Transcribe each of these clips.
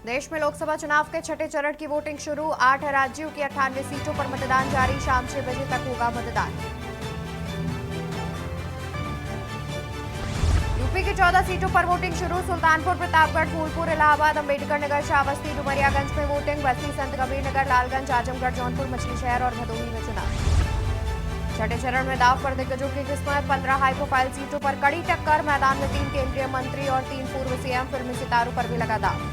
देश में लोकसभा चुनाव के छठे चरण की वोटिंग शुरू। 8 राज्यों की 98 सीटों पर मतदान जारी। शाम 6 बजे तक होगा मतदान। यूपी की 14 सीटों पर वोटिंग शुरू। सुल्तानपुर, प्रतापगढ़, फूलपुर, इलाहाबाद, अंबेडकर नगर, श्रावस्ती, डुमरियागंज में वोटिंग। बस्ती, संत कबीर नगर, लालगंज, आजमगढ़, जौनपुर, मछली शहर और भदोही में चुनाव। छठे चरण में दांव पर दिग्गजों की किस्मत। 15 हाई प्रोफाइल सीटों पर कड़ी टक्कर। मैदान में 3 केंद्रीय मंत्री और 3 पूर्व सीएम। फिल्मी सितारों पर भी लगा दांव।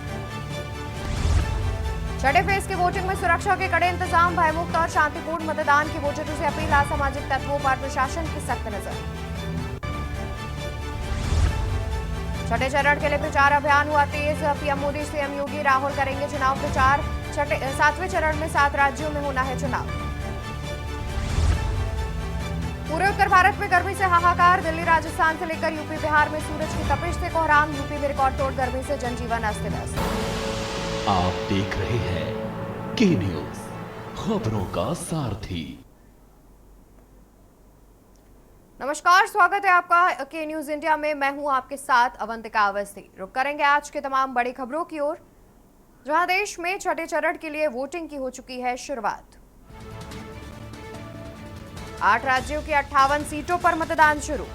छठे फेज की वोटिंग में सुरक्षा के कड़े इंतजाम। भयमुक्त और शांतिपूर्ण मतदान की वोटरों से अपील। असामाजिक तत्वों पर प्रशासन की सख्त नजर। छठे चरण के लिए प्रचार अभियान हुआ तेज। पीएम मोदी, सीएम योगी, राहुल करेंगे चुनाव प्रचार। 7वें चरण में 7 राज्यों में होना है चुनाव। पूरे उत्तर भारत में गर्मी से हाहाकार। दिल्ली, राजस्थान से लेकर यूपी, बिहार में सूरज की तपिश से कोहराम। यूपी में रिकॉर्ड तोड़ गर्मी से जनजीवन अस्त व्यस्त। आप देख रहे हैं के न्यूज, खबरों का सारथी। नमस्कार, स्वागत है आपका के न्यूज इंडिया में। मैं हूं आपके साथ अवंतिका अवस्थी। रुक करेंगे आज के तमाम बड़ी खबरों की ओर, जहां देश में छठे चरण के लिए वोटिंग की हो चुकी है शुरुआत। 8 राज्यों की 58 सीटों पर मतदान शुरू।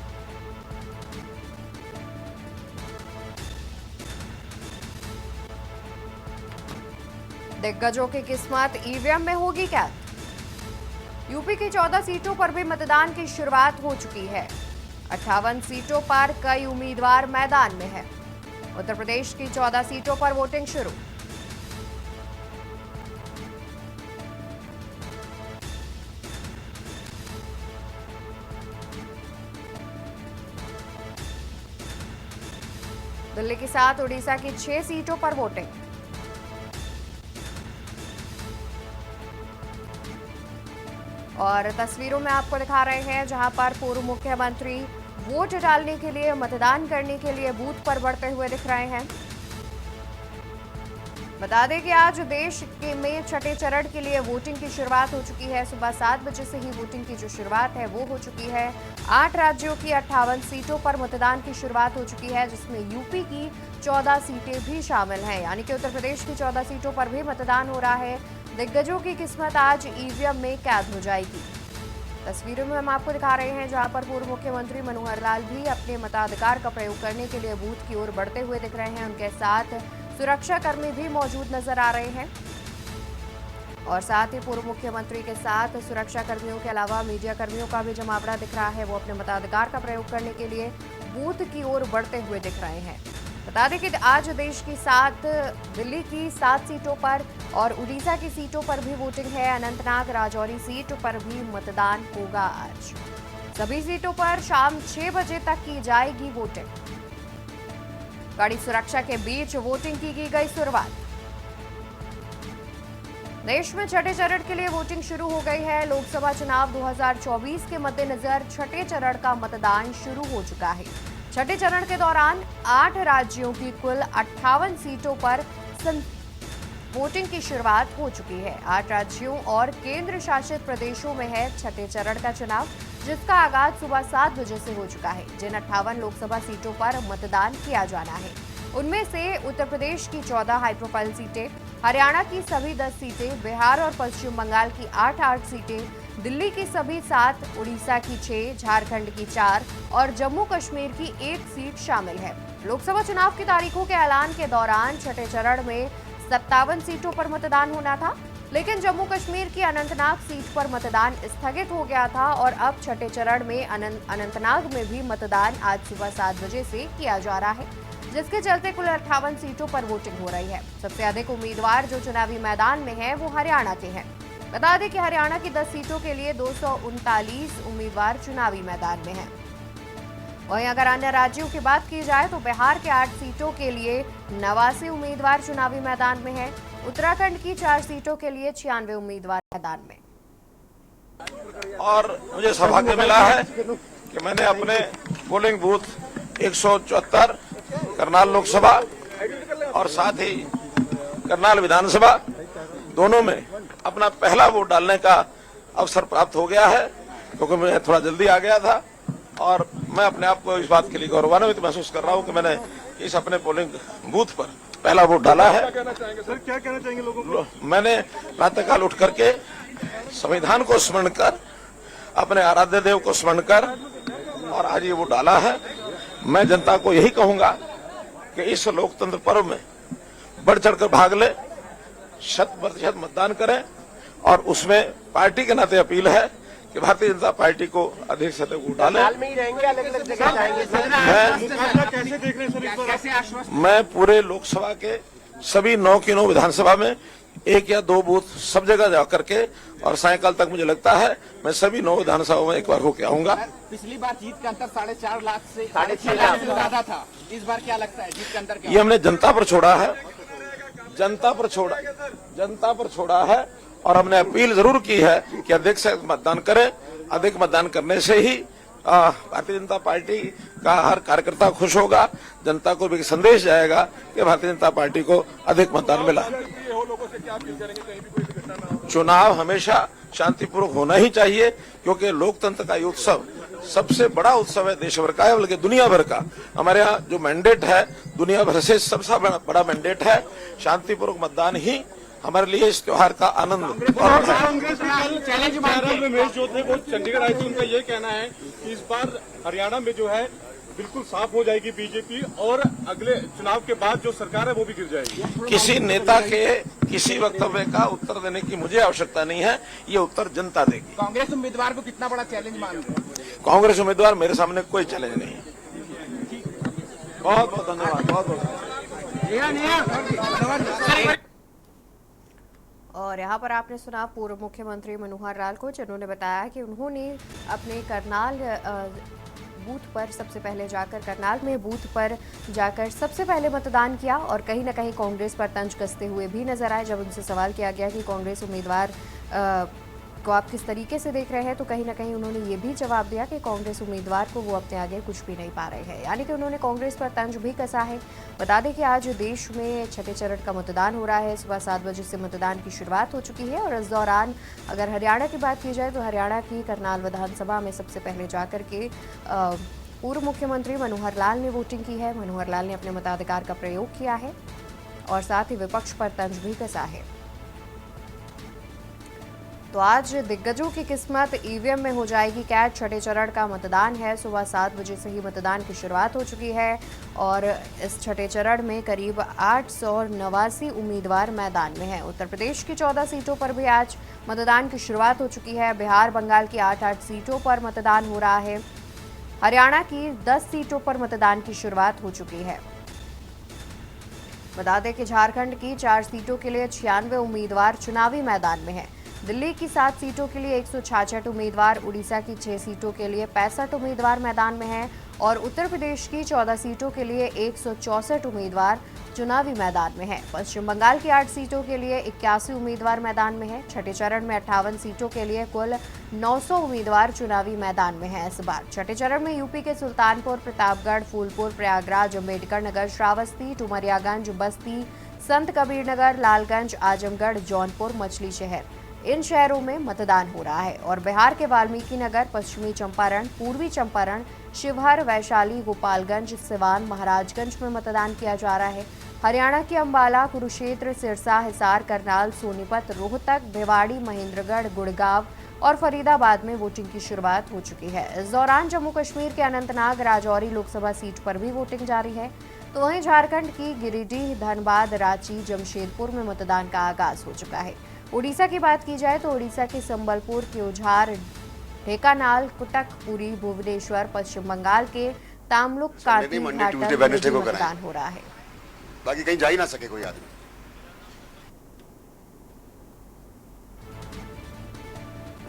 दिग्गजों की किस्मत ईवीएम में होगी कैद। यूपी की 14 सीटों पर भी मतदान की शुरुआत हो चुकी है। 58 सीटों पर कई उम्मीदवार मैदान में हैं। उत्तर प्रदेश की 14 सीटों पर वोटिंग शुरू। दिल्ली के साथ उड़ीसा की 6 सीटों पर वोटिंग। और तस्वीरों में आपको दिखा रहे हैं जहां पर पूर्व मुख्यमंत्री वोट डालने के लिए, मतदान करने के लिए बूथ पर बढ़ते हुए दिख रहे हैं। बता दें कि आज देश के में छठे चरण के लिए वोटिंग की शुरुआत हो चुकी है। सुबह 7 बजे से ही वोटिंग की जो शुरुआत है वो हो चुकी है। 8 राज्यों की 58 सीटों पर मतदान की शुरुआत हो चुकी है, जिसमें यूपी की 14 सीटें भी शामिल हैं। यानी कि उत्तर प्रदेश की 14 सीटों पर भी मतदान हो रहा है। दिग्गजों की किस्मत आज ईवीएम में कैद हो जाएगी। तस्वीरों में हम आपको दिखा रहे हैं जहां पर पूर्व मुख्यमंत्री मनोहर लाल भी अपने मताधिकार का प्रयोग करने के लिए बूथ की ओर बढ़ते हुए दिख रहे हैं। उनके साथ सुरक्षाकर्मी भी मौजूद नजर आ रहे हैं और साथ ही पूर्व मुख्यमंत्री के साथ सुरक्षा कर्मियों के अलावा मीडिया कर्मियों का भी जमावड़ा दिख रहा है। वो अपने मताधिकार का प्रयोग करने के लिए बूथ की ओर बढ़ते हुए दिख रहे हैं। बता दें कि आज देश की 7, दिल्ली की 7 सीटों पर और उड़ीसा की सीटों पर भी वोटिंग है। अनंतनाग, राजौरी सीट पर भी मतदान होगा आज। सभी सीटों पर शाम 6 बजे तक की जाएगी वोटिंग। कड़ी सुरक्षा के बीच वोटिंग की गई शुरुआत। देश में छठे चरण के लिए वोटिंग शुरू हो गई है। लोकसभा चुनाव 2024 के मद्देनजर छठे चरण का मतदान शुरू हो चुका है। छठे चरण के दौरान 8 राज्यों की कुल 58 सीटों पर वोटिंग की शुरुआत हो चुकी है। 8 राज्यों और केंद्र शासित प्रदेशों में है छठे चरण का चुनाव, जिसका आगाज सुबह 7 बजे से हो चुका है। जिन 58 लोकसभा सीटों पर मतदान किया जाना है, उनमें से उत्तर प्रदेश की 14 हाई प्रोफाइल सीटें, हरियाणा की सभी 10 सीटें, बिहार और पश्चिम बंगाल की 8 सीटें, दिल्ली की सभी 7, उड़ीसा की 6, झारखंड की 4 और जम्मू कश्मीर की 1 सीट शामिल है। लोकसभा चुनाव की तारीखों के ऐलान के दौरान छठे चरण में 57 सीटों पर मतदान होना था, लेकिन जम्मू कश्मीर की अनंतनाग सीट पर मतदान स्थगित हो गया था और अब छठे चरण में अनंतनाग में भी मतदान आज सुबह 7 बजे से किया जा रहा है, जिसके चलते कुल 58 सीटों पर वोटिंग हो रही है। सबसे अधिक उम्मीदवार जो चुनावी मैदान में हैं वो हरियाणा के हैं। बता दें कि हरियाणा की 10 सीटों के लिए 239 उम्मीदवार चुनावी मैदान में हैं। वहीं अगर अन्य राज्यों की बात की जाए तो बिहार के 8 सीटों के लिए 89 उम्मीदवार चुनावी मैदान में हैं। उत्तराखंड की 4 सीटों के लिए 96 उम्मीदवार मैदान में। और मुझे सौभाग्य मिला है कि मैंने अपने पोलिंग बूथ 174 करनाल लोकसभा और साथ ही करनाल विधानसभा दोनों में अपना पहला वोट डालने का अवसर प्राप्त हो गया है, क्योंकि मैं थोड़ा जल्दी आ गया था और मैं अपने आप को इस बात के लिए गौरवान्वित महसूस कर रहा हूं कि मैंने इस अपने पोलिंग बूथ पर पहला वोट डाला है। सर क्या कहना चाहेंगे लोगों को? मैंने प्रातःकाल उठ करके संविधान को स्मरण कर, अपने आराध्य देव को स्मरण कर और आज ये वोट डाला है। मैं जनता को यही कहूंगा कि इस लोकतंत्र पर्व में बढ़ चढ़कर भाग ले, 100% मतदान करें और उसमें पार्टी के नाते अपील है कि भारतीय जनता पार्टी को अधिक से अधिक वोट डालें। में ही रहेंगे, अलग-अलग जगह जाएंगे? मुकाबला कैसे देख रहे हैं सर इस बार? कैसे आश्वस्त? मैं पूरे लोकसभा के सभी 9 की 9 विधानसभा में 1 या 2 बूथ सब जगह जाकर के और सायंकाल तक मुझे लगता है मैं सभी 9 विधानसभाओं में एक बार होके आऊंगा। पिछली बार जीत का अंतर 4.5 लाख से 6.5 लाख से ज्यादा था। इस बार क्या लगता है जीत का अंतर क्या? ये हमने जनता पर छोड़ा है, जनता पर छोड़ा है और हमने अपील जरूर की है कि अधिक से मतदान करें। अधिक मतदान करने से ही भारतीय जनता पार्टी का हर कार्यकर्ता खुश होगा, जनता को भी संदेश जाएगा कि भारतीय जनता पार्टी को अधिक मतदान मिला। चुनाव हमेशा शांतिपूर्वक होना ही चाहिए, क्योंकि लोकतंत्र का ये उत्सव सबसे बड़ा उत्सव है देश भर का है, बल्कि दुनिया भर का। हमारे यहाँ जो मैंडेट है दुनिया भर से सबसे बड़ा मैंडेट है। शांतिपूर्वक मतदान ही हमारे लिए इस त्योहार का आनंद और कांग्रेस चैलेंज में महेश जो थे वो चंडीगढ़ आए थे, उनका ये कहना है कि इस बार हरियाणा में जो है बिल्कुल साफ हो जाएगी बीजेपी और अगले चुनाव के बाद जो सरकार है वो भी गिर जाएगी। किसी नेता के किसी वक्तव्य का उत्तर देने की मुझे आवश्यकता नहीं है, ये उत्तर जनता देगी। कांग्रेस उम्मीदवार को कितना बड़ा चैलेंज मानते हैं? कांग्रेस उम्मीदवार मेरे सामने कोई चैलेंज नहीं है। बहुत बहुत धन्यवाद, बहुत बहुत। और यहाँ पर आपने सुना पूर्व मुख्यमंत्री मनोहर लाल को, जिन्होंने बताया कि उन्होंने अपने करनाल बूथ पर सबसे पहले जाकर करनाल में बूथ पर जाकर सबसे पहले मतदान किया और कहीं ना कहीं कांग्रेस पर तंज कसते हुए भी नजर आए। जब उनसे सवाल किया गया कि कांग्रेस उम्मीदवार को आप किस तरीके से देख रहे हैं, तो कहीं ना कहीं उन्होंने ये भी जवाब दिया कि कांग्रेस उम्मीदवार को वो अपने आगे कुछ भी नहीं पा रहे हैं, यानी कि उन्होंने कांग्रेस पर तंज भी कसा है। बता दें कि आज देश में छठे चरण का मतदान हो रहा है। सुबह 7 बजे से मतदान की शुरुआत हो चुकी है और इस दौरान अगर हरियाणा की बात की जाए तो हरियाणा की करनाल विधानसभा में सबसे पहले जाकर के पूर्व मुख्यमंत्री मनोहर लाल ने वोटिंग की है। मनोहर लाल ने अपने मताधिकार का प्रयोग किया है और साथ ही विपक्ष पर तंज भी कसा है। तो आज दिग्गजों की किस्मत ईवीएम में हो जाएगी कैद। छठे चरण का मतदान है। सुबह 7 बजे से ही मतदान की शुरुआत हो चुकी है और इस छठे चरण में करीब 889 उम्मीदवार मैदान में हैं। उत्तर प्रदेश की 14 सीटों पर भी आज मतदान की शुरुआत हो चुकी है। बिहार बंगाल की 8-8 सीटों पर मतदान हो रहा है। हरियाणा की 10 सीटों पर मतदान की शुरुआत हो चुकी है। बता दें कि झारखंड की 4 सीटों के लिए 96 उम्मीदवार चुनावी मैदान में हैं। दिल्ली की 7 सीटों के लिए 166 उम्मीदवार, उड़ीसा की 6 सीटों के लिए 65 उम्मीदवार मैदान में हैं और उत्तर प्रदेश की 14 सीटों के लिए 164 उम्मीदवार चुनावी मैदान में हैं। पश्चिम बंगाल की 8 सीटों के लिए 81 उम्मीदवार मैदान में हैं। छठे चरण में 58 सीटों के लिए कुल 900 उम्मीदवार चुनावी मैदान में हैं। इस बार छठे चरण में यूपी के सुल्तानपुर, प्रतापगढ़, फूलपुर, प्रयागराज, अम्बेडकर नगर, श्रावस्ती, डुमरियागंज, बस्ती, संत कबीर नगर, लालगंज, आजमगढ़, जौनपुर, मछली शहर, इन शहरों में मतदान हो रहा है और बिहार के वाल्मीकि नगर, पश्चिमी चंपारण, पूर्वी चंपारण, शिवहर, वैशाली, गोपालगंज, सिवान, महाराजगंज में मतदान किया जा रहा है। हरियाणा की अंबाला, कुरुक्षेत्र, सिरसा, हिसार, करनाल, सोनीपत, रोहतक, भिवाड़ी, महेंद्रगढ़, गुड़गांव और फरीदाबाद में वोटिंग की शुरुआत हो चुकी है। इस दौरान जम्मू कश्मीर के अनंतनाग, राजौरी लोकसभा सीट पर भी वोटिंग जारी है। तो वहीं झारखंड की गिरिडीह, धनबाद, रांची, जमशेदपुर में मतदान का आगाज हो चुका है। उड़ीसा की बात की जाए तो उड़ीसा के संबलपुर, क्योंझार, ढेकानाल, कुटक, पुरी, भुवनेश्वर, पश्चिम बंगाल के तामलुक, कांटी, घाटन में मतदान हो रहा है। बाकी कहीं जा ही ना सके कोई आदमी।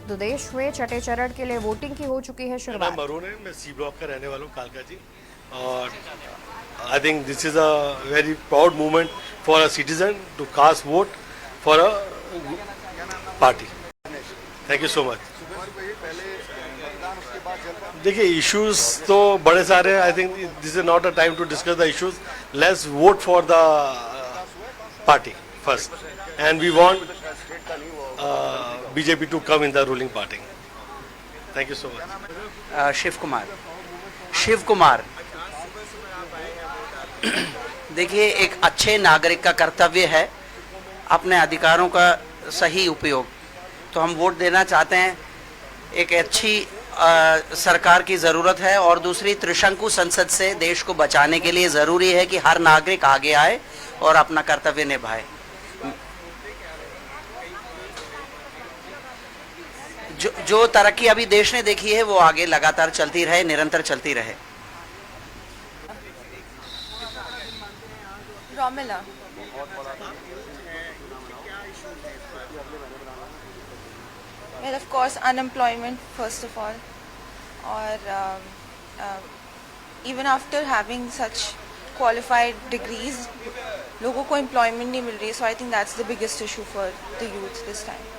तो देश में छठे चरण के लिए वोटिंग की हो चुकी है शुरुआत। मरून है, मैं सी ब्लॉक का रहने वाला हूँ, कालका जी, और I think this is a very proud movement for a citizen to cast vote for a party. Thank you so much. देखिए, इश्यूज तो बड़े सारे हैं। I think this is not a time to discuss the issues. Let's vote for the party first and we want BJP to come in the ruling party. Thank you so much. Shiv Kumar देखिए, एक अच्छे नागरिक का कर्तव्य है अपने अधिकारों का सही उपयोग। तो हम वोट देना चाहते हैं। एक अच्छी सरकार की ज़रूरत है और दूसरी त्रिशंकु संसद से देश को बचाने के लिए ज़रूरी है कि हर नागरिक आगे आए और अपना कर्तव्य निभाए। जो तरक्की अभी देश ने देखी है वो आगे लगातार चलती रहे, निरंतर चलती रहे। Romila, well, of course, unemployment first of all, और even after having such qualified degrees, लोगों को employment नहीं मिल रही, so I think that's the biggest issue for the youth this time.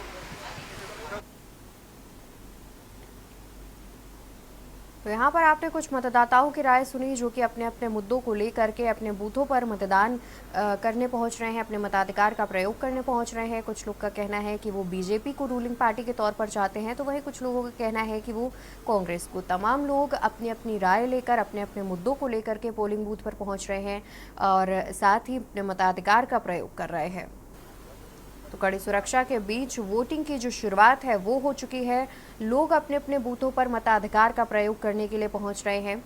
तो यहाँ पर आपने कुछ मतदाताओं की राय सुनी जो कि अपने अपने मुद्दों को लेकर के अपने बूथों पर मतदान करने पहुँच रहे हैं, अपने मताधिकार का प्रयोग करने पहुँच रहे हैं। कुछ लोग का कहना है कि वो बीजेपी को रूलिंग पार्टी के तौर पर चाहते हैं, तो वहीं कुछ लोगों का कहना है कि वो कांग्रेस को। तमाम लोग अपनी अपनी राय लेकर अपने अपने मुद्दों को लेकर के पोलिंग बूथ पर पहुँच रहे हैं और साथ ही अपने मताधिकार का प्रयोग कर रहे हैं। तो कड़ी सुरक्षा के बीच वोटिंग की जो शुरुआत है वो हो चुकी है। लोग अपने अपने बूथों पर मताधिकार का प्रयोग करने के लिए पहुंच रहे हैं।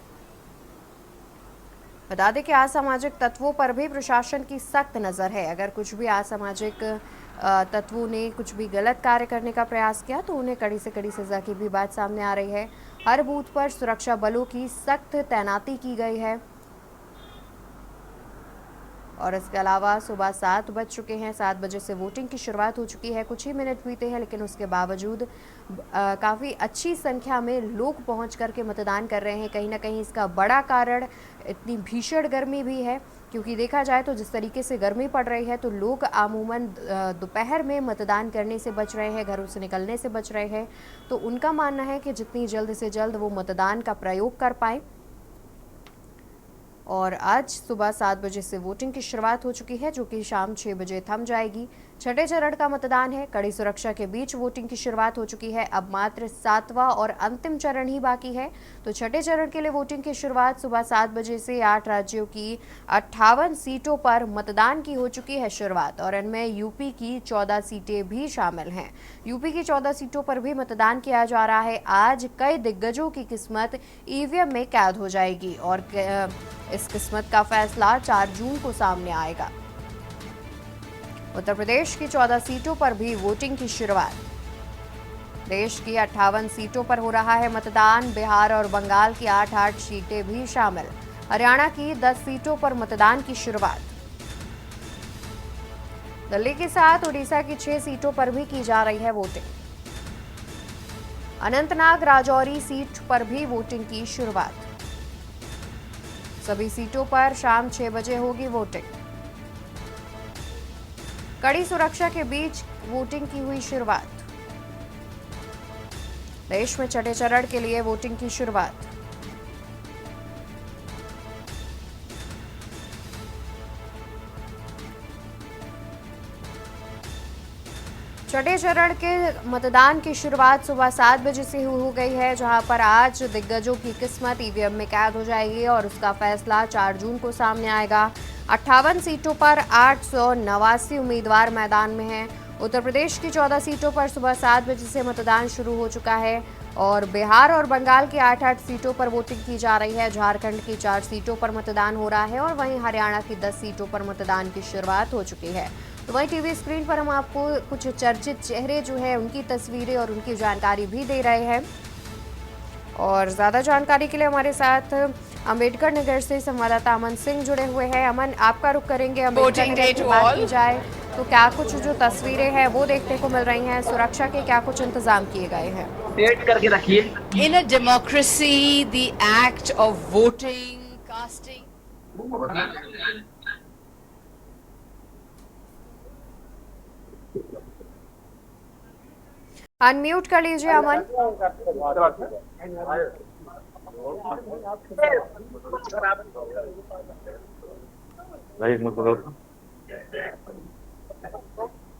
बता दें कि असामाजिक तत्वों पर भी प्रशासन की सख्त नज़र है। अगर कुछ भी असामाजिक तत्वों ने कुछ भी गलत कार्य करने का प्रयास किया तो उन्हें कड़ी से कड़ी सजा की भी बात सामने आ रही है। हर बूथ पर सुरक्षा बलों की सख्त तैनाती की गई है और इसके अलावा सुबह 7 बज चुके हैं। 7 बजे से वोटिंग की शुरुआत हो चुकी है। कुछ ही मिनट बीते हैं, लेकिन उसके बावजूद काफ़ी अच्छी संख्या में लोग पहुंच करके मतदान कर रहे हैं। कहीं ना कहीं इसका बड़ा कारण इतनी भीषण गर्मी भी है, क्योंकि देखा जाए तो जिस तरीके से गर्मी पड़ रही है तो लोग अमूमन दोपहर में मतदान करने से बच रहे हैं, घरों से निकलने से बच रहे हैं। तो उनका मानना है कि जितनी जल्द से जल्द वो मतदान का प्रयोग कर पाएँ। और आज सुबह 7 बजे से वोटिंग की शुरुआत हो चुकी है, जो कि शाम 6 बजे थम जाएगी। छठे चरण का मतदान है। कड़ी सुरक्षा के बीच वोटिंग की शुरुआत हो चुकी है। अब मात्र 7वां और अंतिम चरण ही बाकी है। तो छठे चरण के लिए वोटिंग की शुरुआत सुबह 7 बजे से 8 राज्यों की 58 सीटों पर मतदान की हो चुकी है शुरुआत, और इनमें यूपी की 14 सीटें भी शामिल हैं। यूपी की 14 सीटों पर भी मतदान किया जा रहा है। आज कई दिग्गजों की किस्मत ईवीएम में कैद हो जाएगी और इस किस्मत का फैसला 4 जून को सामने आएगा। उत्तर प्रदेश की 14 सीटों पर भी वोटिंग की शुरुआत। देश की 58 सीटों पर हो रहा है मतदान। बिहार और बंगाल की 8 सीटें भी शामिल। हरियाणा की 10 सीटों पर मतदान की शुरुआत। दिल्ली के साथ उड़ीसा की 6 सीटों पर भी की जा रही है वोटिंग। अनंतनाग राजौरी सीट पर भी वोटिंग की शुरुआत। सभी सीटों पर शाम 6 बजे होगी वोटिंग। कड़ी सुरक्षा के बीच वोटिंग की हुई शुरुआत। देश में छठे चरण के लिए वोटिंग की शुरुआत। छठे चरण के मतदान की शुरुआत सुबह 7 बजे से हो गई है, जहां पर आज दिग्गजों की किस्मत ईवीएम में कैद हो जाएगी और उसका फैसला 4 जून को सामने आएगा। 58 सीटों पर 889 उम्मीदवार मैदान में हैं। उत्तर प्रदेश की 14 सीटों पर सुबह 7 बजे से मतदान शुरू हो चुका है और बिहार और बंगाल की 8 सीटों पर वोटिंग की जा रही है। झारखंड की 4 सीटों पर मतदान हो रहा है और वहीं हरियाणा की 10 सीटों पर मतदान की शुरुआत हो चुकी है। तो वहीं टीवी स्क्रीन पर हम आपको कुछ चर्चित चेहरे जो है उनकी तस्वीरें और उनकी जानकारी भी दे रहे हैं। और ज़्यादा जानकारी के लिए हमारे साथ अंबेडकर नगर से संवाददाता अमन सिंह जुड़े हुए हैं। अमन, आपका रुख करेंगे अंबेडकर नगर की बात की जाए तो क्या कुछ जो तस्वीरें हैं वो देखने को मिल रही हैं? सुरक्षा के क्या कुछ इंतजाम किए गए हैं? करके रखिए। In a democracy, the act of voting, casting. Unmute कर लीजिए अमन।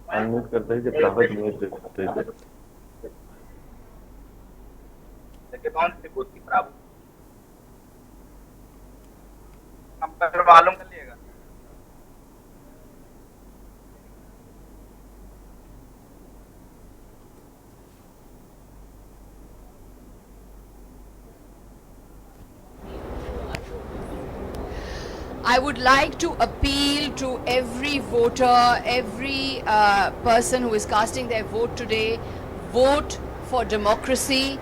अनम्यूट करते ही जब कागज म्यूट करते थे नंबर मालूम कर लिएगा। I would like to appeal to every voter, every person who is casting their vote today, vote for democracy,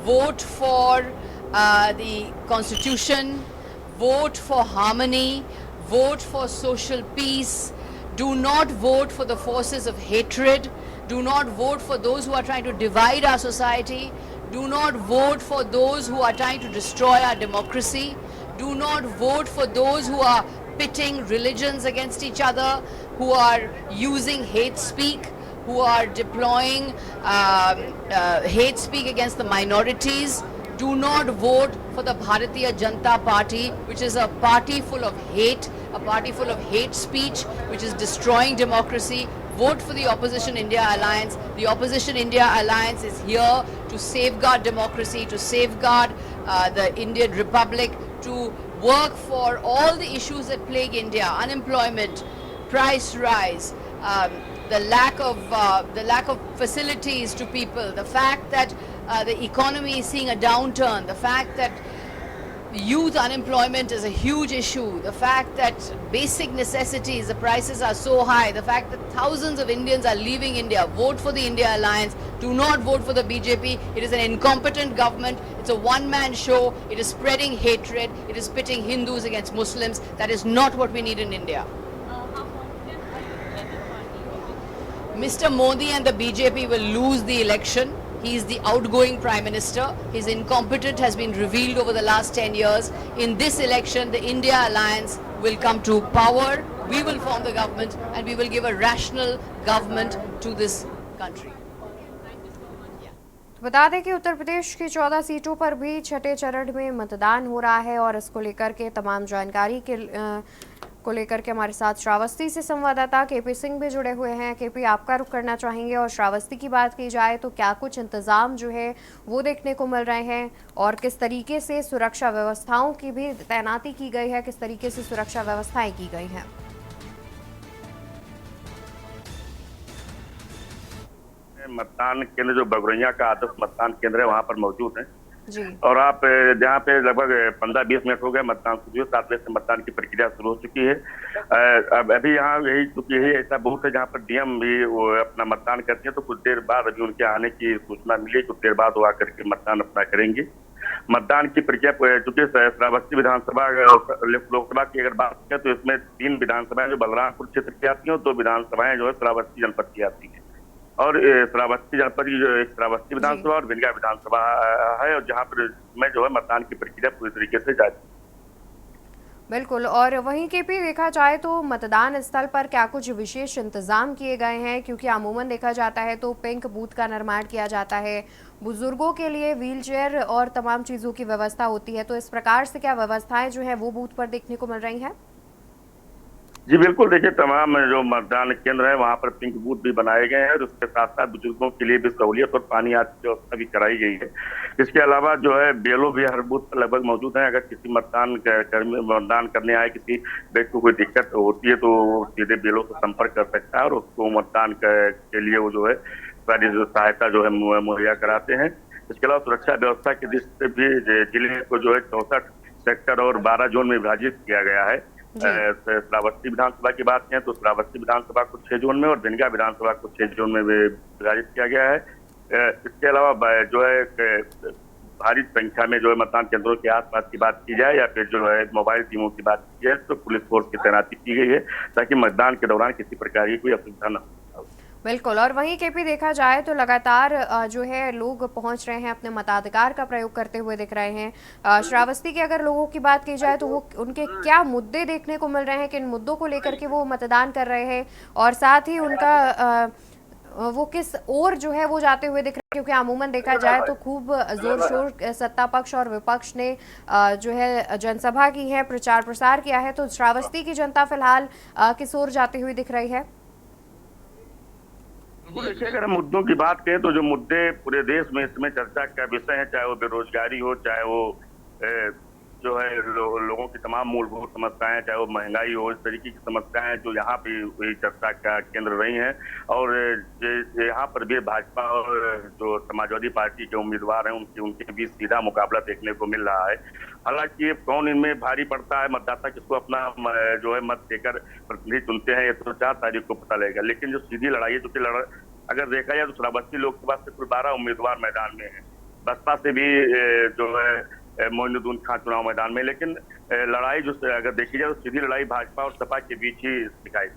vote for the Constitution, vote for harmony, vote for social peace. Do not vote for the forces of hatred. Do not vote for those who are trying to divide our society. Do not vote for those who are trying to destroy our democracy. Do not vote for those who are pitting religions against each other, who are using hate speak, who are deploying hate speak against the minorities. Do not vote for the Bharatiya Janata Party, which is a party full of hate, a party full of hate speech, which is destroying democracy. Vote for the Opposition India Alliance. The Opposition India Alliance is here to safeguard democracy, to safeguard the Indian Republic, to work for all the issues that plague India: unemployment, price rise, the lack of facilities to people, the fact that the economy is seeing a downturn, the fact that youth unemployment is a huge issue, the fact that basic necessities, the prices are so high, the fact that thousands of Indians are leaving India. Vote for the India Alliance. Do not vote for the BJP. It is an incompetent government. It's a one-man show. It is spreading hatred. It is pitting Hindus against Muslims. That is not what we need in India. Mr. Modi and the BJP will lose the election. He is the outgoing Prime Minister. His incompetence has been revealed over the last 10 years. In this election, the India Alliance will come to power. We will form the government and we will give a rational government to this country. बता दें कि उत्तर प्रदेश की 14 सीटों पर भी छठे चरण में मतदान हो रहा है और इसको लेकर के तमाम जानकारी को लेकर के हमारे साथ श्रावस्ती से संवाददाता केपी सिंह भी जुड़े हुए हैं। केपी, आपका रुख करना चाहेंगे और श्रावस्ती की बात की जाए तो क्या कुछ इंतजाम जो है वो देखने को मिल रहे हैं और किस तरीके से सुरक्षा व्यवस्थाओं की भी तैनाती की गई है, किस तरीके से सुरक्षा व्यवस्थाएं की गई हैं? मतदान केंद्र जो बगरैया का आदर्श मतदान केंद्र है वहां पर मौजूद है जी। और आप जहाँ पे लगभग 15-20 मिनट हो गए मतदान शुरू हुए, 7 बजे से मतदान की प्रक्रिया शुरू हो चुकी है। अब अभी यहाँ यही ऐसा बहुत है जहाँ पर डीएम भी वो अपना मतदान करते हैं, तो कुछ देर बाद अभी उनके आने की सूचना मिली, कुछ देर बाद वो आकर के मतदान अपना करेंगे। मतदान की प्रक्रिया चूंकि श्रावस्ती विधानसभा लोकसभा की अगर बात करें तो इसमें 3 विधानसभाएं जो बलरामपुर क्षेत्र की आती हैं और 2 विधानसभाएं जो है श्रावस्ती जनपद की आती है। और श्रावस्ती जनपद की जो श्रावस्ती विधानसभा और विंध्या विधानसभा है और जहाँ पर में जो है मतदान की प्रक्रिया पूरी तरीके से जारी। बिल्कुल। और वहीं के भी देखा जाए तो मतदान स्थल पर क्या कुछ विशेष इंतजाम किए गए हैं? क्योंकि अमूमन देखा जाता है तो पिंक बूथ का निर्माण किया जाता है, बुजुर्गों के लिए व्हीलचेयर और तमाम चीज़ों की व्यवस्था होती है, तो इस प्रकार से क्या व्यवस्थाएं जो है वो बूथ पर देखने को मिल रही हैं? जी बिल्कुल, देखिए तमाम जो मतदान केंद्र है वहाँ पर पिंक बूथ भी बनाए गए हैं और उसके साथ साथ बुजुर्गों के लिए भी सहूलियत और पानी आदि की व्यवस्था भी कराई गई है। इसके अलावा जो है बीएलओ भी हर बूथ पर लगभग मौजूद है। अगर किसी मतदान करने आए किसी व्यक्ति को कोई दिक्कत होती है तो सीधे बीएलओ से संपर्क कर सकता है और उसको मतदान के लिए वो जो है सारी सहायता जो है मुहैया कराते हैं। इसके अलावा सुरक्षा व्यवस्था की दृष्टि से भी जिले को जो है 64 सेक्टर और 12 जोन में विभाजित किया गया है। श्रावस्ती विधानसभा की बात करें तो श्रावस्ती विधानसभा को 6 जोन में और विंध्या विधानसभा को 6 जोन में विभाजित किया गया है। इसके अलावा जो है भारी संख्या में जो है मतदान केंद्रों के आसपास की बात की जाए या फिर जो है मोबाइल टीमों की बात की जाए तो पुलिस फोर्स की तैनाती की गई है ताकि मतदान के दौरान किसी प्रकार की कोई असुविधा न हो। बिल्कुल। और वहीं के भी देखा जाए तो लगातार जो है लोग पहुंच रहे हैं, अपने मताधिकार का प्रयोग करते हुए दिख रहे हैं। श्रावस्ती के अगर लोगों की बात की जाए तो वो उनके क्या मुद्दे देखने को मिल रहे हैं, किन मुद्दों को लेकर के वो मतदान कर रहे हैं और साथ ही उनका वो किस ओर जो है वो जाते हुए दिख रहे हैं? क्योंकि अमूमन देखा जाए तो खूब जोर शोर सत्ता पक्ष और विपक्ष ने जो है जनसभा की है, प्रचार प्रसार किया है, तो श्रावस्ती की जनता फिलहाल किस ओर जाती हुई दिख रही है? देखिए अगर हम मुद्दों की बात करें तो जो मुद्दे पूरे देश में इसमें चर्चा का विषय है, चाहे वो बेरोजगारी हो, चाहे वो जो है लोगों की तमाम मूलभूत समस्याएं, चाहे वो महंगाई हो, इस तरीके की समस्याएं जो यहाँ पे हुई चर्चा का केंद्र रही हैं। और यहाँ पर भी भाजपा और जो समाजवादी पार्टी के उम्मीदवार हैं उनके बीच सीधा मुकाबला देखने को मिल रहा है। हालांकि कौन इनमें भारी पड़ता है, मतदाता किसको अपना जो है मत देकर प्रतिनिधि चुनते हैं, ये तो 4 तारीख को पता लगेगा। लेकिन जो सीधी लड़ाई है, जो अगर देखा जाए तो श्रावस्ती लोकसभा से कुल 12 उम्मीदवार मैदान में है, बसपा से भी जो है मोइनुद्दीन खान चुनाव मैदान में। लेकिन लड़ाई जो अगर देखी जाए तो सीधी लड़ाई भाजपा और सपा के बीच ही दिखाई।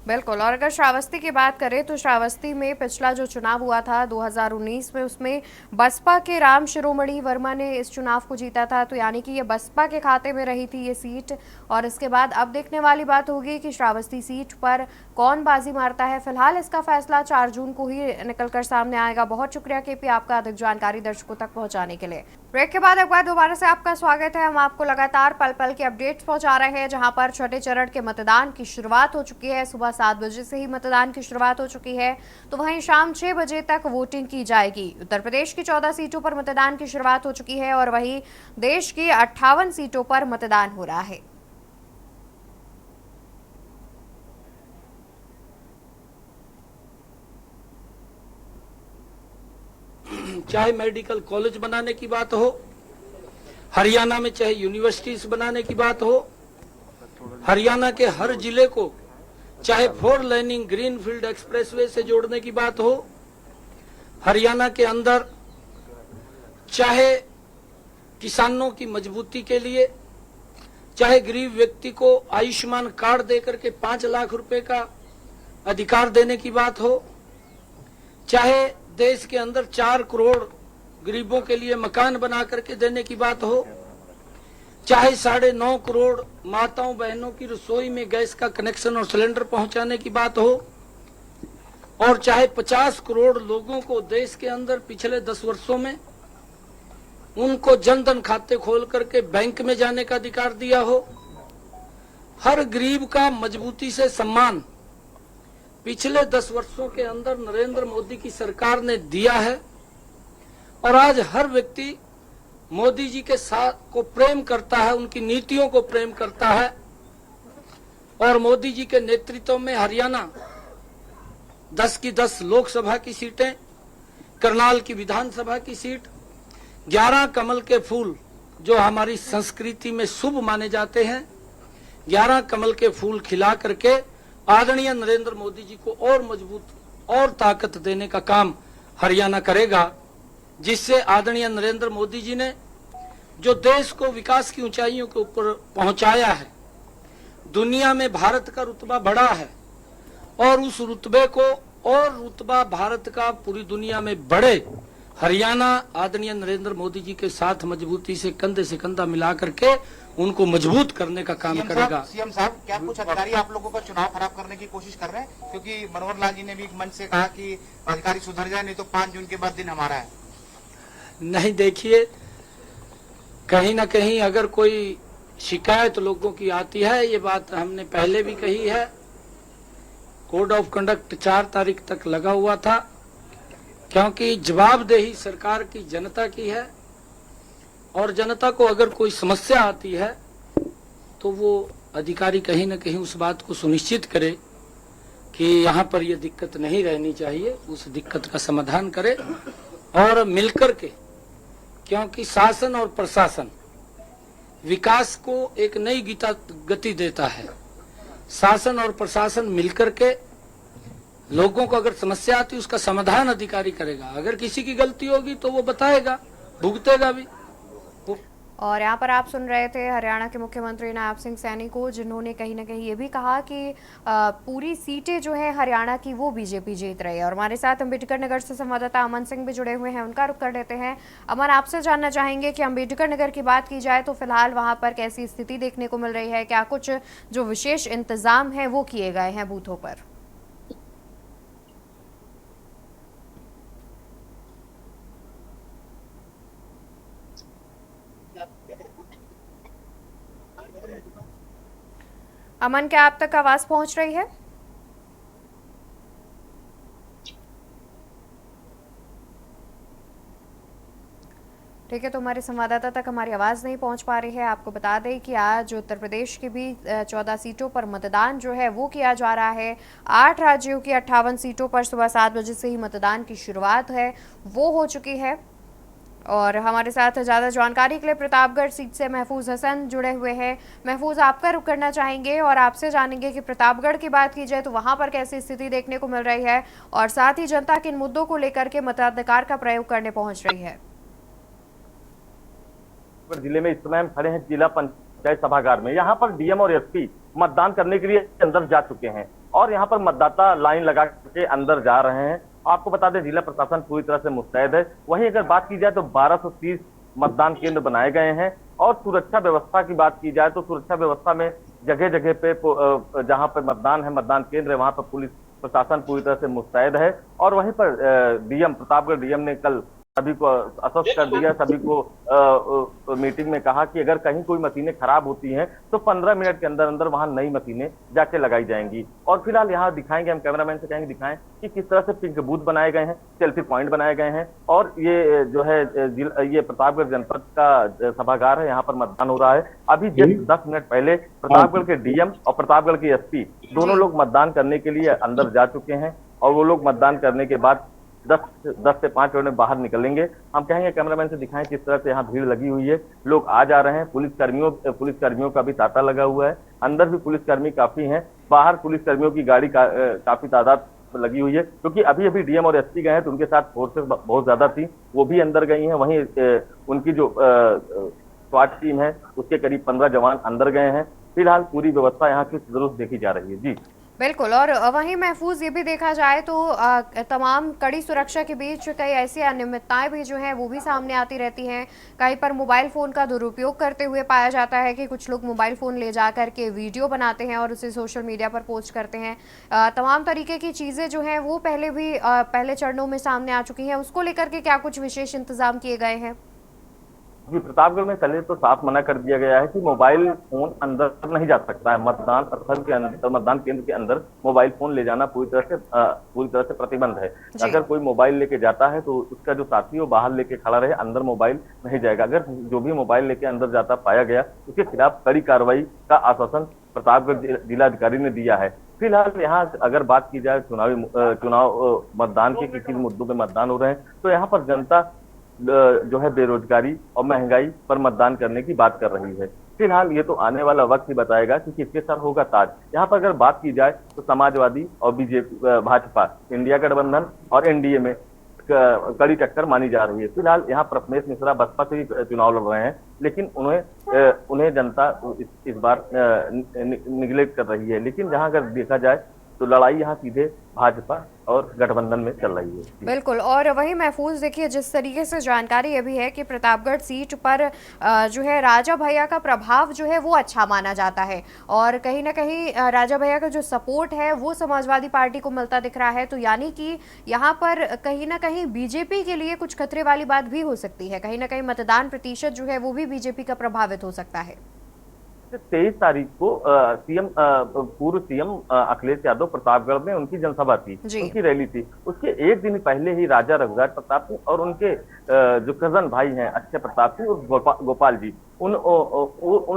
बिल्कुल। और अगर श्रावस्ती की बात करें तो श्रावस्ती में पिछला जो चुनाव हुआ था 2019 में, उसमें बसपा के राम शिरोमणि वर्मा ने इस चुनाव को जीता था, तो यानी कि ये बसपा के खाते में रही थी ये सीट। और इसके बाद अब देखने वाली बात होगी कि श्रावस्ती सीट पर कौन बाजी मारता है। फिलहाल इसका फैसला 4 जून को ही निकलकर सामने आएगा। बहुत शुक्रिया केपी आपका अधिक जानकारी दर्शकों तक पहुंचाने के लिए। ब्रेक के बाद एक बार दोबारा से आपका स्वागत है। हम आपको लगातार पल पल के अपडेट्स पहुंचा रहे हैं, जहां पर छठे चरण के मतदान की शुरुआत हो चुकी है। सुबह 7 बजे से ही मतदान की शुरुआत हो चुकी है, तो वहीं शाम 6 बजे तक वोटिंग की जाएगी। उत्तर प्रदेश की 14 सीटों पर मतदान की शुरुआत हो चुकी है और वहीं देश की 58 सीटों पर मतदान हो रहा है। चाहे मेडिकल कॉलेज बनाने की बात हो, हरियाणा में चाहे यूनिवर्सिटीज बनाने की बात हो, हरियाणा के हर जिले को चाहे 4 लेनिंग ग्रीनफील्ड एक्सप्रेसवे से जोड़ने की बात हो, हरियाणा के अंदर चाहे किसानों की मजबूती के लिए, चाहे गरीब व्यक्ति को आयुष्मान कार्ड देकर के 5 लाख रुपए का अधिकार देने की बात हो, चाहे देश के अंदर 4 करोड़ गरीबों के लिए मकान बना करके देने की बात हो, चाहे 9.5 करोड़ माताओं बहनों की रसोई में गैस का कनेक्शन और सिलेंडर पहुंचाने की बात हो, और चाहे 50 करोड़ लोगों को देश के अंदर पिछले 10 वर्षों में उनको जनधन खाते खोल करके बैंक में जाने का अधिकार दिया हो, हर गरीब का मजबूती से सम्मान पिछले 10 वर्षों के अंदर नरेंद्र मोदी की सरकार ने दिया है। और आज हर व्यक्ति मोदी जी के साथ को प्रेम करता है, उनकी नीतियों को प्रेम करता है। और मोदी जी के नेतृत्व में हरियाणा 10 की 10 लोकसभा की सीटें, करनाल की विधानसभा की सीट, 11 कमल के फूल जो हमारी संस्कृति में शुभ माने जाते हैं, 11 कमल के फूल खिला करके आदरणीय नरेंद्र मोदी जी को और मजबूत और ताकत देने का काम हरियाणा करेगा, जिससे आदरणीय नरेंद्र मोदी जी ने जो देश को विकास की ऊंचाइयों के ऊपर पहुंचाया है, दुनिया में भारत का रुतबा बढ़ा है, और उस रुतबे को और रुतबा भारत का पूरी दुनिया में बढ़े, हरियाणा आदरणीय नरेंद्र मोदी जी के साथ मजबूती से कंधे से कंधा मिला करके उनको मजबूत करने का काम करेगा। सीएम साहब, क्या कुछ अधिकारी आप लोगों का चुनाव खराब करने की कोशिश कर रहे हैं? क्योंकि मनोहर लाल जी ने भी एक मंच से कहा कि अधिकारी सुधर जाए, नहीं तो 5 जून के बाद दिन हमारा है। नहीं, देखिए, कहीं ना कहीं अगर कोई शिकायत लोगों की आती है, ये बात हमने पहले भी कही है, कोड ऑफ कंडक्ट 4 तारीख तक लगा हुआ था, क्योंकि जवाबदेही सरकार की जनता की है। और जनता को अगर कोई समस्या आती है तो वो अधिकारी कहीं ना कहीं उस बात को सुनिश्चित करे कि यहाँ पर ये दिक्कत नहीं रहनी चाहिए, उस दिक्कत का समाधान करे और मिलकर के, क्योंकि शासन और प्रशासन विकास को एक नई गति देता है। शासन और प्रशासन मिलकर के लोगों को अगर समस्या आती है उसका समाधान अधिकारी करेगा। अगर किसी की गलती होगी तो वो बताएगा, भुगतेगा भी। और यहाँ पर आप सुन रहे थे हरियाणा के मुख्यमंत्री नायब सिंह सैनी को, जिन्होंने कहीं ना कहीं ये भी कहा कि पूरी सीटें जो है हरियाणा की वो बीजेपी जीत रही है। और हमारे साथ अम्बेडकर नगर से संवाददाता अमन सिंह भी जुड़े हुए हैं, उनका रुख कर लेते हैं। अमन, आपसे जानना चाहेंगे कि अम्बेडकर नगर की बात की जाए तो फिलहाल वहाँ पर कैसी स्थिति देखने को मिल रही है, क्या कुछ जो विशेष इंतजाम है वो किए गए हैं बूथों पर? अमन, क्या आप तक आवाज पहुंच रही है? ठीक है, तो हमारे संवाददाता तक हमारी आवाज़ नहीं पहुंच पा रही है। आपको बता दें कि आज उत्तर प्रदेश की भी 14 सीटों पर मतदान जो है वो किया जा रहा है। 8 राज्यों की 58 सीटों पर सुबह 7 बजे से ही मतदान की शुरुआत है वो हो चुकी है। और हमारे साथ ज़्यादा जानकारी के लिए प्रतापगढ़ सीट से महफूज हसन जुड़े हुए हैं। महफूज, आपका रुख करना चाहेंगे और आपसे जानेंगे कि प्रतापगढ़ की बात की जाए तो वहां पर कैसी स्थिति देखने को मिल रही है और साथ ही जनता किन मुद्दों को लेकर के मताधिकार का प्रयोग करने पहुंच रही है। जिले में इस समय हम खड़े हैं जिला पंचायत सभागार में। यहाँ पर डीएम और एसपी मतदान करने के लिए अंदर जा चुके हैं और यहाँ पर मतदाता लाइन लगा के अंदर जा रहे हैं। आपको बता दें जिला प्रशासन पूरी तरह से मुस्तैद है। वहीं अगर बात की जाए तो 1230 मतदान केंद्र बनाए गए हैं और सुरक्षा व्यवस्था की बात की जाए तो सुरक्षा व्यवस्था में जगह जगह पे जहां पर मतदान है, मतदान केंद्र है, वहां पर पुलिस प्रशासन पूरी तरह से मुस्तैद है। और वहीं पर डीएम प्रतापगढ़ डीएम ने कल सभी को आश्वस्त कर दिया, सभी को मीटिंग में कहा कि अगर कहीं कोई मशीनें खराब होती हैं तो 15 मिनट के अंदर अंदर वहां नई मशीनें जाके लगाई जाएंगी। और फिलहाल यहाँ दिखाएंगे, हम कैमरामैन से कहेंगे दिखाएं कि किस तरह से पिंक बूथ बनाए गए हैं, सेल्फी पॉइंट बनाए गए हैं। और ये जो है ये प्रतापगढ़ जनपद का सभागार है, यहाँ पर मतदान हो रहा है। अभी जस्ट 10 मिनट पहले प्रतापगढ़ के डीएम और प्रतापगढ़ के एसपी दोनों लोग मतदान करने के लिए अंदर जा चुके हैं और वो लोग मतदान करने के बाद 10 से 5 मिनट में बाहर निकलेंगे। हम कहेंगे कैमरामैन से दिखाएं किस तरह से यहाँ भीड़ लगी हुई है, लोग आ जा रहे हैं। पुलिसकर्मियों का भी तांता लगा हुआ है, अंदर भी पुलिसकर्मी काफी हैं, बाहर पुलिसकर्मियों की गाड़ी काफी तादाद लगी हुई है क्योंकि अभी अभी डीएम और एसपी गए हैं तो उनके साथ फोर्सेस बहुत ज्यादा थी, वो भी अंदर गई हैं। वहीं उनकी जो स्वाट टीम है उसके करीब 15 जवान अंदर गए हैं। फिलहाल पूरी व्यवस्था यहाँ की दुरुस्त देखी जा रही है। जी बिल्कुल। और वहीं महफूज ये भी देखा जाए तो तमाम कड़ी सुरक्षा के बीच कई ऐसी अनियमितताएं भी जो हैं वो भी सामने आती रहती हैं। कहीं पर मोबाइल फ़ोन का दुरुपयोग करते हुए पाया जाता है कि कुछ लोग मोबाइल फ़ोन ले जा कर के वीडियो बनाते हैं और उसे सोशल मीडिया पर पोस्ट करते हैं। तमाम तरीके की चीज़ें जो हैं वो पहले चरणों में सामने आ चुकी हैं। उसको लेकर के क्या कुछ विशेष इंतजाम किए गए हैं? जी, प्रतापगढ़ में पहले तो साफ मना कर दिया गया है कि मोबाइल फोन अंदर नहीं जा सकता है। मतदान स्थल के अंदर, मतदान केंद्र के अंदर मोबाइल फोन ले जाना पूरी तरह से प्रतिबंध है। अगर कोई मोबाइल लेके जाता है तो उसका जो साथी वो बाहर लेके खड़ा रहे, अंदर मोबाइल नहीं जाएगा। अगर जो भी मोबाइल लेके अंदर जाता पाया गया उसके खिलाफ कड़ी कार्रवाई का आश्वासन प्रतापगढ़ जिलाधिकारी ने दिया है। फिलहाल यहाँ अगर बात की जाए चुनाव मतदान के किसी मुद्दों पे मतदान हो रहे हैं तो यहाँ पर जनता जो है बेरोजगारी और महंगाई पर मतदान करने की बात कर रही है। फिलहाल ये तो आने वाला वक्त ही बताएगा कि किसके सर होगा ताज। यहाँ पर अगर बात की जाए तो समाजवादी और बीजेपी, भाजपा, इंडिया गठबंधन और एनडीए में कड़ी टक्कर मानी जा रही है। फिलहाल यहाँ प्रथमेश मिश्रा बसपा से ही चुनाव लड़ रहे हैं लेकिन उन्हें जनता इस बार निगलेक्ट कर रही है। लेकिन जहाँ अगर देखा जाए तो लड़ाई यहाँ सीधे भाजपा और गठबंधन में चल रही है। बिल्कुल। और वही महफूज देखिए जिस तरीके से जानकारी ये भी है कि प्रतापगढ़ सीट पर जो है राजा भैया का प्रभाव जो है वो अच्छा माना जाता है और कहीं ना कहीं राजा भैया का जो सपोर्ट है वो समाजवादी पार्टी को मिलता दिख रहा है। तो यानी कि यहाँ पर कहीं ना कहीं बीजेपी के लिए कुछ खतरे वाली बात भी हो सकती है। कहीं ना कहीं मतदान प्रतिशत जो है वो भी बीजेपी का प्रभावित हो सकता है। 23 तारीख को पूर्व सीएम अखिलेश यादव प्रतापगढ़ में उनकी जनसभा थी, उनकी रैली थी। उसके एक दिन पहले ही राजा रघुराज प्रताप सिंह और उनके जो कजन भाई हैं अक्षय प्रताप सिंह और गोपाल जी, उन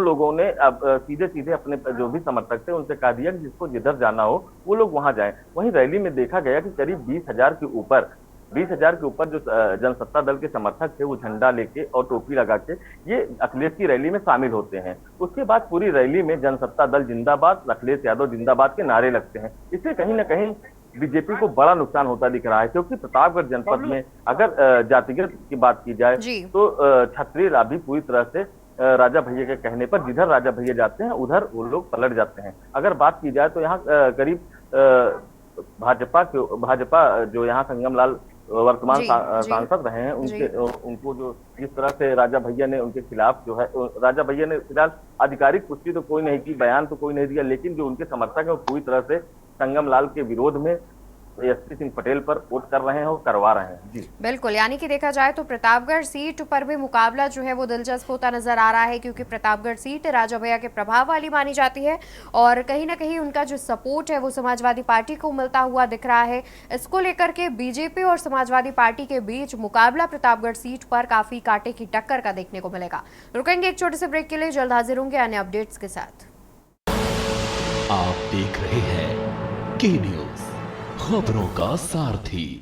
लोगों ने अब सीधे सीधे अपने जो भी समर्थक थे उनसे कहा दिया कि जिसको जिधर जाना हो वो लोग वहां जाएं। वहीं रैली में देखा गया कि करीब 20,000 के ऊपर जो जनसत्ता दल के समर्थक थे वो झंडा लेके और टोपी लगा के ये अखिलेश की रैली में शामिल होते हैं। उसके बाद पूरी रैली में जनसत्ता दल जिंदाबाद, अखिलेश यादव जिंदाबाद के नारे लगते हैं। इससे कहीं ना कहीं बीजेपी को बड़ा नुकसान होता दिख रहा है क्योंकि प्रतापगढ़ जनपद में अगर जातिगत की बात की जाए तो क्षत्रिय लाभी पूरी तरह से राजा भैया के कहने पर जिधर राजा भैया जाते हैं उधर वो लोग पलट जाते हैं। अगर बात की जाए तो यहाँ करीब भाजपा जो यहाँ संगम लाल वर्तमान सांसद रहे हैं उनको जो जिस तरह से राजा भैया ने उनके खिलाफ जो है, राजा भैया ने फिलहाल आधिकारिक पुष्टि तो कोई नहीं की, बयान तो कोई नहीं दिया, लेकिन जो उनके समर्थक है वो पूरी तरह से संगम लाल के विरोध में एसपी सिंह पटेल पर वोट कर रहे हैं और करवा रहे हैं। जी बिल्कुल, यानी कि देखा जाए तो प्रतापगढ़ सीट पर भी मुकाबला जो है वो दिलचस्प होता नजर आ रहा है, क्योंकि प्रतापगढ़ सीट राजा भैया के प्रभाव वाली मानी जाती है और कहीं ना कहीं उनका जो सपोर्ट है वो समाजवादी पार्टी को मिलता हुआ दिख रहा है। इसको लेकर के बीजेपी और समाजवादी पार्टी के बीच मुकाबला प्रतापगढ़ सीट पर काफी कांटे की टक्कर का देखने को मिलेगा। रुकेंगे एक छोटे से ब्रेक के लिए, जल्द हाजिर होंगे अन्य अपडेट्स के साथ। आप देख रहे हैं के न्यूज, खबरों का सारथी।